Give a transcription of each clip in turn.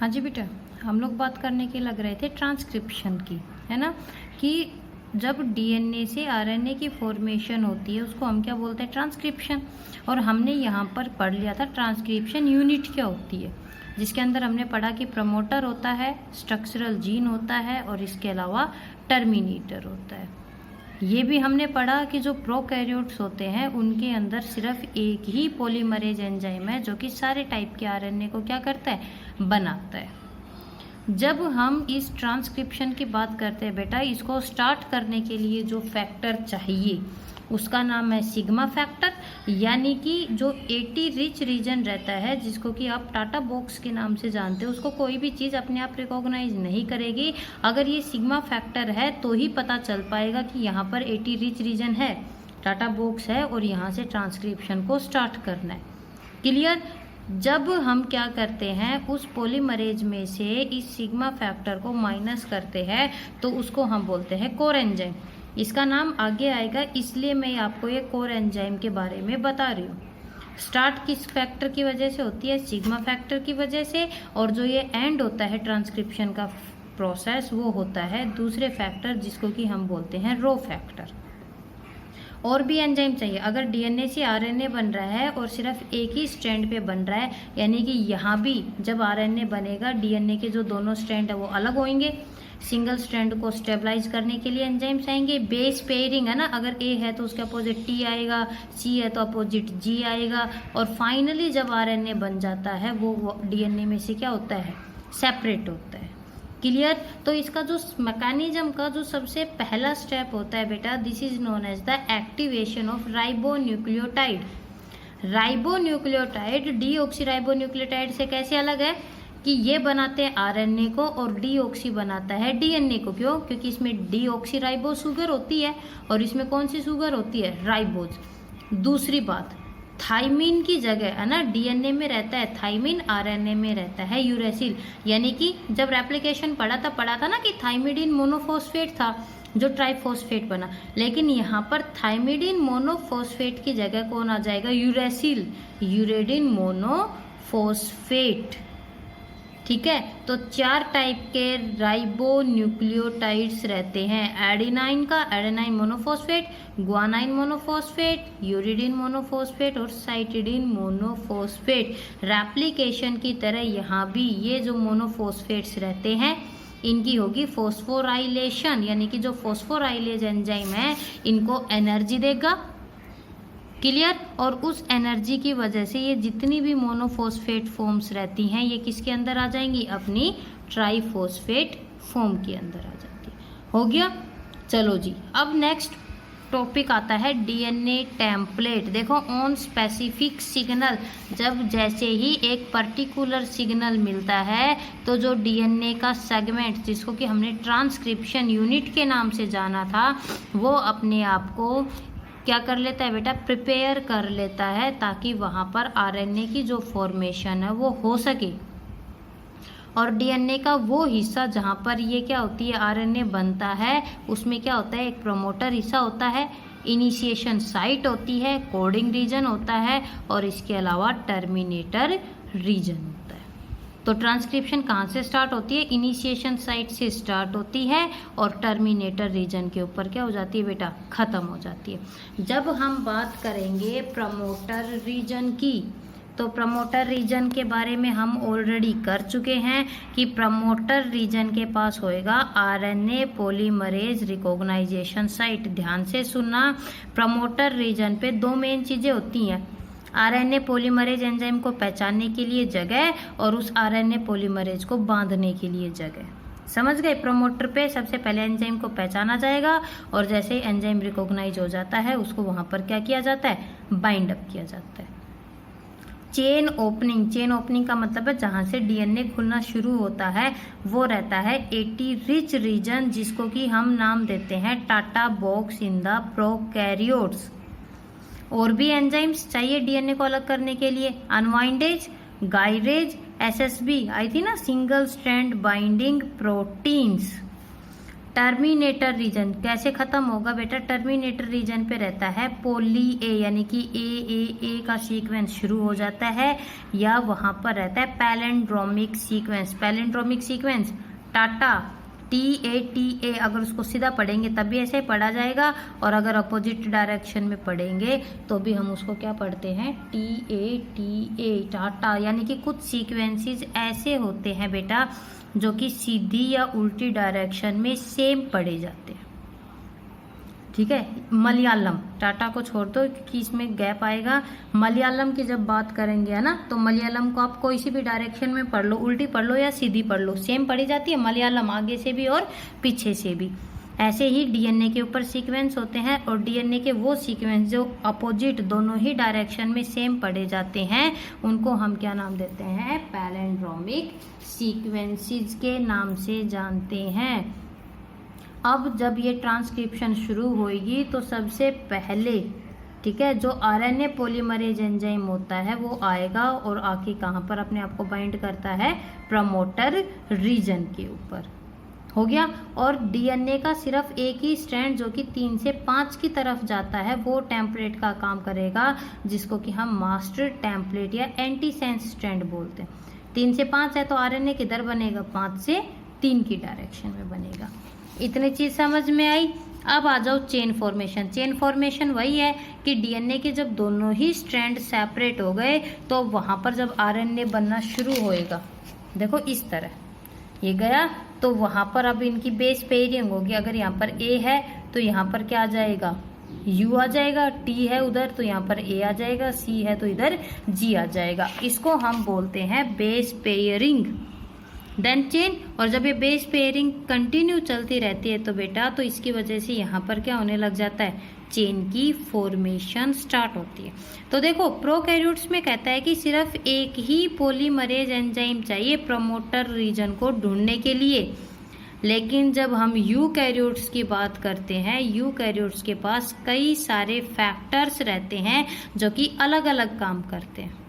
हाँ जी बेटा, हम लोग बात करने के लग रहे थे ट्रांसक्रिप्शन की, है ना। कि जब डीएनए से आरएनए की फॉर्मेशन होती है उसको हम क्या बोलते हैं, ट्रांसक्रिप्शन। और हमने यहाँ पर पढ़ लिया था ट्रांसक्रिप्शन यूनिट क्या होती है, जिसके अंदर हमने पढ़ा कि प्रमोटर होता है, स्ट्रक्चरल जीन होता है और इसके अलावा टर्मिनेटर होता है। ये भी हमने पढ़ा कि जो प्रोकैरियोट्स होते हैं उनके अंदर सिर्फ एक ही पॉलीमरेज एंजाइम है जो कि सारे टाइप के आरएनए को क्या करता है, बनाता है। जब हम इस ट्रांसक्रिप्शन की बात करते हैं बेटा, इसको स्टार्ट करने के लिए जो फैक्टर चाहिए उसका नाम है सिग्मा फैक्टर, यानी कि जो 80 रिच रीजन रहता है जिसको कि आप टाटा बॉक्स के नाम से जानते हो, उसको कोई भी चीज़ अपने आप रिकॉग्नाइज नहीं करेगी। अगर ये सिग्मा फैक्टर है तो ही पता चल पाएगा कि यहाँ पर 80 रिच रीजन है, टाटा बॉक्स है और यहाँ से ट्रांसक्रिप्शन को स्टार्ट करना है। क्लियर। जब हम क्या करते हैं, उस पॉलीमरेज में से इस सिग्मा फैक्टर को माइनस करते हैं तो उसको हम बोलते हैं कोर एंजाइम। इसका नाम आगे आएगा, इसलिए मैं आपको ये कोर एंजाइम के बारे में बता रही हूँ। स्टार्ट किस फैक्टर की वजह से होती है, सिग्मा फैक्टर की वजह से, और जो ये एंड होता है ट्रांसक्रिप्शन का प्रोसेस वो होता है दूसरे फैक्टर जिसको कि हम बोलते हैं रो फैक्टर। और भी एंजाइम चाहिए। अगर डीएनए से आरएनए बन रहा है और सिर्फ एक ही स्ट्रैंड पे बन रहा है, यानी कि यहाँ भी जब आरएनए बनेगा डीएनए के जो दोनों स्ट्रैंड है वो अलग होंगे। सिंगल स्ट्रैंड को स्टेबलाइज करने के लिए एंजाइम्स आएंगे। बेस पेयरिंग है ना, अगर ए है तो उसके अपोजिट टी आएगा, सी है तो अपोजिट जी आएगा। और फाइनली जब आरएनए बन जाता है वो डीएनए में से क्या होता है, सेपरेट होता है। क्लियर। तो इसका जो मैकेनिज्म का जो सबसे पहला स्टेप होता है बेटा, this is known as the activation of ribonucleotide. Ribonucleotide deoxyribonucleotide से कैसे अलग है कि ये बनाते हैं आरएनए को और डीऑक्सी बनाता है डीएनए को। क्यों? क्योंकि इसमें डीऑक्सीराइबो शुगर होती है और इसमें कौन सी शुगर होती है, राइबोज। दूसरी बात, थाइमिन की जगह है ना, डीएनए में रहता है थाइमिन, आरएनए में रहता है यूरेसिल। यानी कि जब रेप्लिकेशन पढ़ा था ना कि थाइमिडिन मोनोफॉस्फेट था जो ट्राइफॉस्फेट बना, लेकिन यहाँ पर थाइमिडिन मोनोफॉस्फेट की जगह कौन आ जाएगा, यूरेसिल, यूरेडिन मोनोफॉस्फेट। ठीक है। तो 4 टाइप के राइबोन्यूक्लियोटाइड्स रहते हैं। एडिनाइन का adenine monophosphate, guanine monophosphate, uridine monophosphate और साइटिडिन मोनोफॉस्फेट। रेप्लिकेशन की तरह यहाँ भी ये जो मोनोफॉस्फेट्स रहते हैं इनकी होगी फॉस्फोराइलेशन, यानी कि जो फॉस्फोराइलेज एंजाइम है इनको एनर्जी देगा। क्लियर। और उस एनर्जी की वजह से ये जितनी भी मोनोफॉस्फेट फॉर्म्स रहती हैं ये किसके अंदर आ जाएंगी, अपनी ट्राइफॉस्फेट फॉर्म के अंदर आ जाती है। हो गया। चलो जी, अब नेक्स्ट टॉपिक आता है डीएनए टेम्पलेट। देखो, ऑन स्पेसिफिक सिग्नल, जब जैसे ही एक पर्टिकुलर सिग्नल मिलता है तो जो डीएनए का सेगमेंट जिसको कि हमने ट्रांसक्रिप्शन यूनिट के नाम से जाना था वो अपने आप को क्या कर लेता है बेटा, प्रिपेयर कर लेता है ताकि वहाँ पर आरएनए की जो फॉर्मेशन है वो हो सके। और डीएनए का वो हिस्सा जहाँ पर ये क्या होती है, आरएनए बनता है, उसमें क्या होता है, एक प्रमोटर हिस्सा होता है, इनिशिएशन साइट होती है, कोडिंग रीजन होता है और इसके अलावा टर्मिनेटर रीजन होता है। तो ट्रांसक्रिप्शन कहाँ से स्टार्ट होती है, इनिशिएशन साइट से स्टार्ट होती है और टर्मिनेटर रीजन के ऊपर क्या हो जाती है बेटा, खत्म हो जाती है। जब हम बात करेंगे प्रमोटर रीजन की, तो प्रमोटर रीजन के बारे में हम ऑलरेडी कर चुके हैं कि प्रमोटर रीजन के पास होएगा आरएनए पॉलीमरेज रिकॉग्नाइजेशन साइट। ध्यान से सुनना, प्रमोटर रीजन पे 2 मेन चीज़ें होती हैं, आरएनए पॉलीमरेज एंजाइम को पहचानने के लिए जगह और उस आरएनए पॉलीमरेज को बांधने के लिए जगह। समझ गए। प्रमोटर पे सबसे पहले एंजाइम को पहचाना जाएगा और जैसे ही एंजाइम रिकॉग्नाइज हो जाता है उसको वहाँ पर क्या किया जाता है, बाइंड अप किया जाता है। चेन ओपनिंग, चेन ओपनिंग का मतलब है जहाँ से डीएनए खुलना शुरू होता है वो रहता है 80 रिच रीजन जिसको कि हम नाम देते हैं TATA box in the prokaryotes. और भी एंजाइम्स चाहिए डीएनए को अलग करने के लिए, अनवाइंडेज, गाइरेज, एसएसबी आई थी ना, single strand binding proteins. Terminator region कैसे खत्म होगा बेटा? टर्मिनेटर रीजन पे रहता है पोली ए, यानी कि ए का सीक्वेंस शुरू हो जाता है, या वहां पर रहता है palindromic sequence. Palindromic sequence Tata TA, अगर उसको सीधा पढ़ेंगे तब भी ऐसे पढ़ा जाएगा, और अगर अपोजिट डायरेक्शन में पढ़ेंगे तो भी हम उसको क्या पढ़ते हैं? TA टाटा। यानी कि कुछ सीक्वेंसेस ऐसे होते हैं बेटा जो कि सीधी या उल्टी डायरेक्शन में सेम पढ़े जाते हैं। ठीक है, मलयालम, टाटा को छोड़ दो क्योंकि इसमें गैप आएगा। मलयालम की जब बात करेंगे है ना, तो मलयालम को आप कोई सी भी डायरेक्शन में पढ़ लो, उल्टी पढ़ लो या सीधी पढ़ लो, सेम पढ़ी जाती है मलयालम, आगे से भी और पीछे से भी। ऐसे ही डीएनए के ऊपर सीक्वेंस होते हैं, और डीएनए के वो सीक्वेंस जो अपोजिट दोनों ही डायरेक्शन में सेम पढ़े जाते हैं उनको हम क्या नाम देते हैं? पैलिंड्रोमिक सीक्वेंसेस के नाम से जानते हैं। अब जब ये ट्रांसक्रिप्शन शुरू होगी तो सबसे पहले, ठीक है, जो आरएनए पॉलीमरेज एंजाइम होता है वो आएगा और आके कहाँ पर अपने आप को बाइंड करता है? प्रमोटर रीजन के ऊपर। हो गया। और डीएनए का सिर्फ एक ही स्ट्रैंड जो कि 3 से 5 की तरफ जाता है वो टेम्पलेट का काम करेगा, जिसको कि हम मास्टर टेम्पलेट या एंटीसेंस स्ट्रैंड बोलते हैं। 3 से 5 है तो आरएनए किधर बनेगा? 5 से 3 की डायरेक्शन में बनेगा। इतनी चीज समझ में आई। अब आ जाओ चेन फॉर्मेशन। चेन फॉर्मेशन वही है कि डीएनए के जब दोनों ही स्ट्रैंड सेपरेट हो गए तो वहां पर जब आरएनए बनना शुरू होएगा, देखो इस तरह ये गया, तो वहां पर अब इनकी बेस पेयरिंग होगी। अगर यहाँ पर ए है तो यहाँ पर क्या आ जाएगा? U आ जाएगा। T है उधर तो यहाँ पर A आ जाएगा। C है तो इधर G आ जाएगा। इसको हम बोलते हैं बेस पेयरिंग। Then chain. और जब ये बेस पेयरिंग कंटिन्यू चलती रहती है तो बेटा, तो इसकी वजह से यहाँ पर क्या होने लग जाता है? चेन की फॉर्मेशन स्टार्ट होती है। तो देखो प्रोकैरियोट्स में कहता है कि सिर्फ एक ही पॉलीमरेज एंजाइम चाहिए प्रमोटर रीजन को ढूंढने के लिए, लेकिन जब हम यूकैरियोट्स की बात करते हैं, यूकैरियोट्स के पास कई सारे फैक्टर्स रहते हैं जो कि अलग अलग काम करते हैं।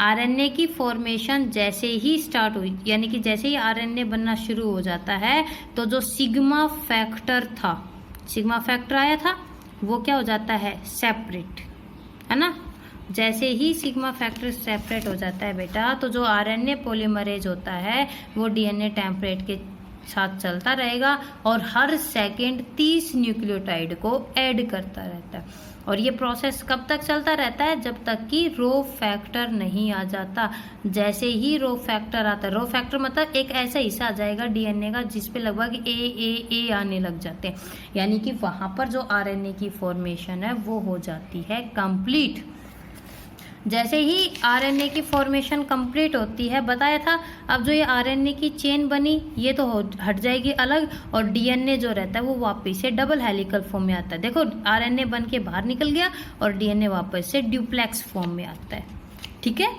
आरएनए की फॉर्मेशन जैसे ही स्टार्ट हुई, यानी कि जैसे ही आरएनए बनना शुरू हो जाता है, तो जो सिग्मा फैक्टर था, सिग्मा फैक्टर आया था, वो क्या हो जाता है? सेपरेट, है ना। जैसे ही सिग्मा फैक्टर सेपरेट हो जाता है बेटा, तो जो आरएनए पॉलीमरेज होता है वो डीएनए टेम्पलेट के साथ चलता रहेगा और हर सेकंड 30 न्यूक्लियोटाइड को ऐड करता रहता है। और ये प्रोसेस कब तक चलता रहता है? जब तक कि रो फैक्टर नहीं आ जाता। जैसे ही रो फैक्टर आता है, रो फैक्टर मतलब एक ऐसा हिस्सा आ जाएगा डीएनए का जिसपे लगभग ए आने लग जाते हैं, यानी कि वहां पर जो आरएनए की फॉर्मेशन है वो हो जाती है कंप्लीट। जैसे ही आरएनए की फॉर्मेशन कंप्लीट होती है, बताया था, अब जो ये आरएनए की चेन बनी ये तो हट जाएगी अलग, और डीएनए जो रहता है वो वापस से डबल हेलिकल फॉर्म में आता है। देखो आरएनए बन के बाहर निकल गया और डीएनए वापस से ड्यूप्लेक्स फॉर्म में आता है। ठीक है,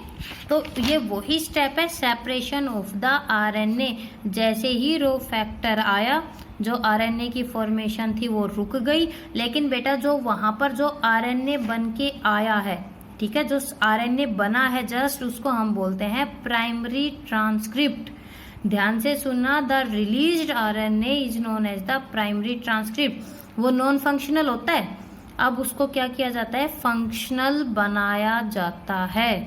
तो ये वही स्टेप है सेपरेशन ऑफ द आरएनए। जैसे ही रो फैक्टर आया, जो आरएनए की फॉर्मेशन थी वो रुक गई, लेकिन बेटा जो वहां पर जो आरएनए बन के आया है, ठीक है, जो आरएनए बना है जस्ट, उसको हम बोलते हैं प्राइमरी ट्रांसक्रिप्ट। ध्यान से सुनना, the released RNA is known as the primary transcript. वो नॉन फंक्शनल होता है, अब उसको क्या किया जाता है? फंक्शनल बनाया जाता है।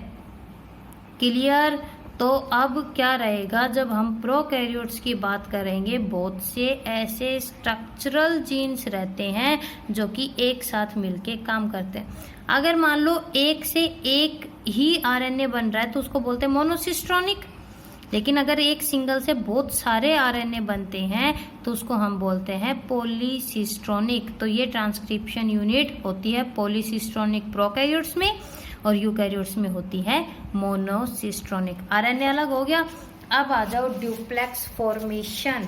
क्लियर? तो अब क्या रहेगा, जब हम प्रोकैरियोट्स की बात करेंगे, बहुत से ऐसे स्ट्रक्चरल जीन्स रहते हैं जो कि एक साथ मिलके काम करते हैं। अगर मान लो एक से एक ही आरएनए बन रहा है तो उसको बोलते हैं मोनोसिस्ट्रोनिक, लेकिन अगर एक सिंगल से बहुत सारे आरएनए बनते हैं तो उसको हम बोलते हैं पॉलीसिस्ट्रोनिक। तो ये ट्रांसक्रिप्शन यूनिट होती है पॉलीसिस्ट्रोनिक प्रोकैरियोट्स में, और यूकैरियोट्स में होती है मोनोसिस्ट्रोनिक। आरएनए अलग हो गया। अब आ जाओ ड्यूप्लेक्स फॉर्मेशन।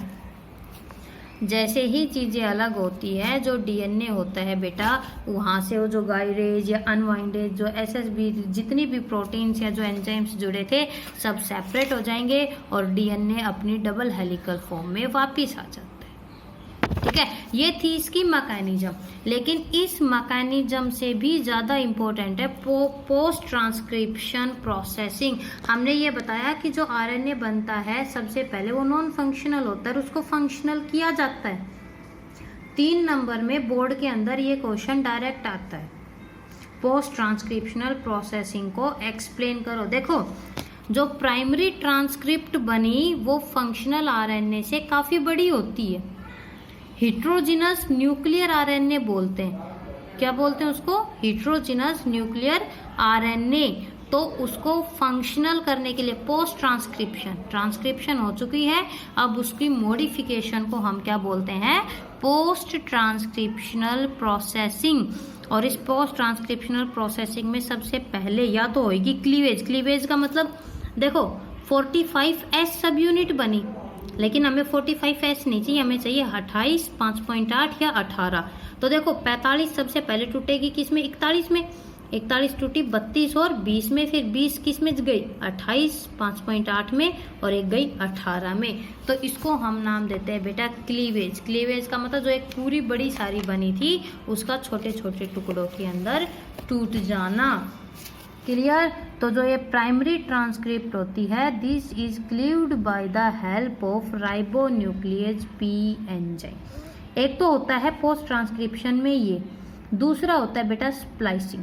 जैसे ही चीजें अलग होती है, जो डीएनए होता है बेटा, वहां से वो जो गाइरेज या अनवाइंडेज, जो एसएसबी, जितनी भी प्रोटीन्स या जो एंजाइम्स जुड़े थे सब सेपरेट हो जाएंगे और डीएनए अपनी डबल हेलिकल फॉर्म में वापिस आ जाता है। ठीक है, ये थी इसकी मैकेनिज्म। लेकिन इस मैकेनिज्म से भी ज़्यादा इम्पोर्टेंट है पोस्ट ट्रांसक्रिप्शन प्रोसेसिंग। हमने ये बताया कि जो आरएनए बनता है सबसे पहले वो नॉन फंक्शनल होता है, उसको फंक्शनल किया जाता है। 3 नंबर में बोर्ड के अंदर ये क्वेश्चन डायरेक्ट आता है, पोस्ट ट्रांसक्रिप्शनल प्रोसेसिंग को एक्सप्लेन करो। देखो, जो प्राइमरी ट्रांसक्रिप्ट बनी वो फंक्शनल आरएनए से काफ़ी बड़ी होती है। हिट्रोजिनस न्यूक्लियर आरएनए बोलते हैं। क्या बोलते हैं उसको? Heterogeneous nuclear RNA. तो उसको फंक्शनल करने के लिए पोस्ट ट्रांसक्रिप्शन हो चुकी है, अब उसकी मॉडिफिकेशन को हम क्या बोलते हैं? Post transcriptional processing. और इस पोस्ट ट्रांसक्रिप्शनल प्रोसेसिंग में सबसे पहले या तो होगी क्लीवेज का मतलब देखो 45S सब यूनिट बनी, लेकिन हमें 45S नहीं चाहिए, हमें चाहिए 28, 5.8 या 18। तो देखो 45 सबसे पहले टूटेगी किसमें? 41 में। 41 टूटी 32 और 20 में, फिर 20 किस में गई? 28, 5.8 में, और एक गई 18 में। तो इसको हम नाम देते हैं बेटा क्लीवेज। क्लीवेज का मतलब जो एक पूरी बड़ी सारी बनी थी उसका छोटे छोटे टुकड़ों के अंदर टूट जाना। क्लियर? तो जो ये प्राइमरी ट्रांसक्रिप्ट होती है, this is cleaved by the help of ribonuclease P enzyme. एक तो होता है पोस्ट ट्रांसक्रिप्शन में ये, दूसरा होता है बेटा स्प्लाइसिंग।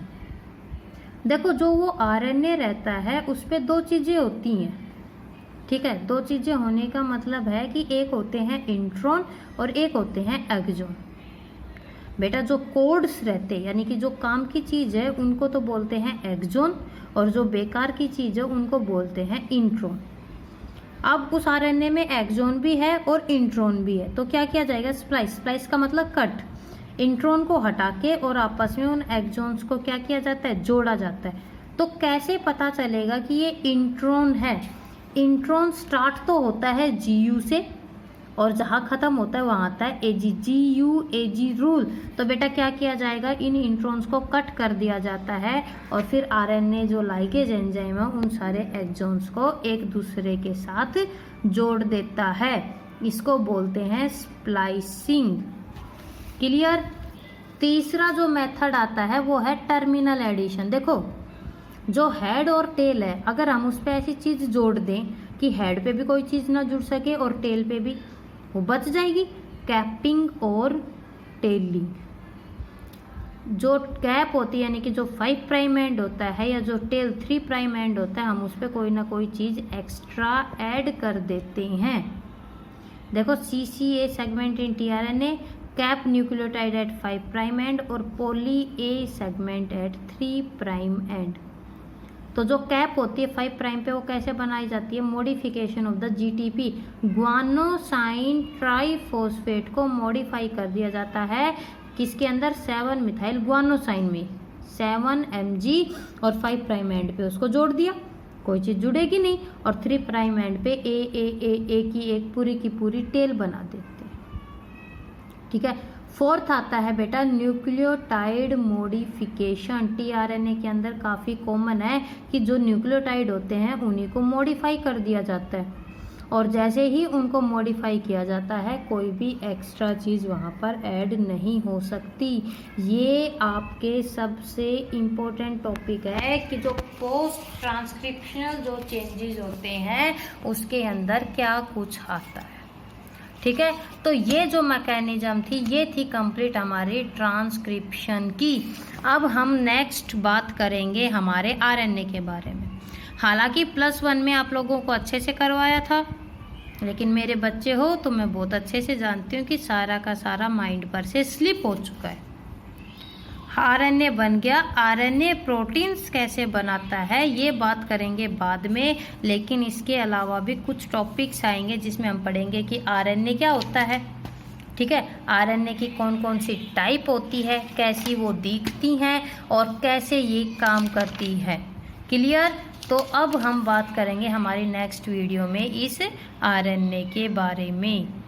देखो, जो वो आरएनए रहता है उस पे 2 चीजें होती हैं, ठीक है। 2 चीजें होने का मतलब है कि एक होते हैं इंट्रॉन और एक होते हैं एक्सॉन। बेटा जो कोड्स रहते हैं यानी कि जो काम की चीज है उनको तो बोलते हैं एक्सॉन, और जो बेकार की चीज है उनको बोलते हैं इंट्रॉन। अब उस आरएनए में एक्सॉन भी है और इंट्रॉन भी है, तो क्या किया जाएगा? स्प्लाइस का मतलब कट। इंट्रॉन को हटा के और आपस में उन एक्सॉन्स को क्या किया जाता है? जोड़ा जाता है। तो कैसे पता चलेगा कि ये इंट्रॉन है? इंट्रॉन स्टार्ट तो होता है GU से और जहाँ खत्म होता है वहाँ आता है AG, GU-AG रूल। तो बेटा क्या किया जाएगा? इन इंट्रॉन्स को कट कर दिया जाता है और फिर आरएनए जो लाइगेज एंजाइम है उन सारे एक्सॉन्स को एक दूसरे के साथ जोड़ देता है। इसको बोलते हैं स्प्लाइसिंग। क्लियर? तीसरा जो मेथड आता है वो है टर्मिनल एडिशन। देखो, जो हेड और टेल है, अगर हम उस पर ऐसी चीज जोड़ दें कि हेड पे भी कोई चीज ना जुड़ सके और टेल पे भी, वो बच जाएगी। कैपिंग और टेलिंग। जो कैप होती है यानी कि जो 5 प्राइम एंड होता है या जो टेल 3 प्राइम एंड होता है, हम उस पर कोई ना कोई चीज एक्स्ट्रा ऐड कर देते हैं। देखो, CCA segment in tRNA, cap nucleotide at 5 prime end और poly A segment at 3 prime end. तो जो कैप होती है 5 प्राइम पे वो कैसे बनाई जाती है? Modification of the GTP, guanosine triphosphate को मॉडिफाई कर दिया जाता है। किसके अंदर? 7 मिथाइल ग्वानोसाइन में 7 Mg, और 5 प्राइम एंड पे उसको जोड़ दिया, कोई चीज़ जुड़ेगी नहीं, और 3 प्राइम एंड पे A की एक पूरी की पूरी टेल बना देते हैं। ठीक है। 4th आता है बेटा न्यूक्लियोटाइड मॉडिफिकेशन। tRNA के अंदर काफ़ी कॉमन है कि जो न्यूक्लियोटाइड होते हैं उन्हीं को मॉडिफाई कर दिया जाता है, और जैसे ही उनको मॉडिफाई किया जाता है कोई भी एक्स्ट्रा चीज़ वहाँ पर ऐड नहीं हो सकती। ये आपके सबसे इम्पोर्टेंट टॉपिक है कि जो पोस्ट ट्रांसक्रिप्शनल जो चेंजेस होते हैं उसके अंदर क्या कुछ आता है। ठीक है, तो ये जो मैकेनिज्म थी ये थी कंप्लीट हमारी ट्रांसक्रिप्शन की। अब हम नेक्स्ट बात करेंगे हमारे आरएनए के बारे में। हालांकि +1 में आप लोगों को अच्छे से करवाया था, लेकिन मेरे बच्चे हो तो मैं बहुत अच्छे से जानती हूँ कि सारा का सारा माइंड पर से स्लिप हो चुका है। आरएनए बन गया, आरएनए प्रोटीन्स कैसे बनाता है ये बात करेंगे बाद में, लेकिन इसके अलावा भी कुछ टॉपिक्स आएंगे जिसमें हम पढ़ेंगे कि आरएनए क्या होता है। ठीक है, आरएनए की कौन कौन सी टाइप होती है, कैसी वो दिखती हैं और कैसे ये काम करती है। क्लियर? तो अब हम बात करेंगे हमारी नेक्स्ट वीडियो में इस आरएनए के बारे में।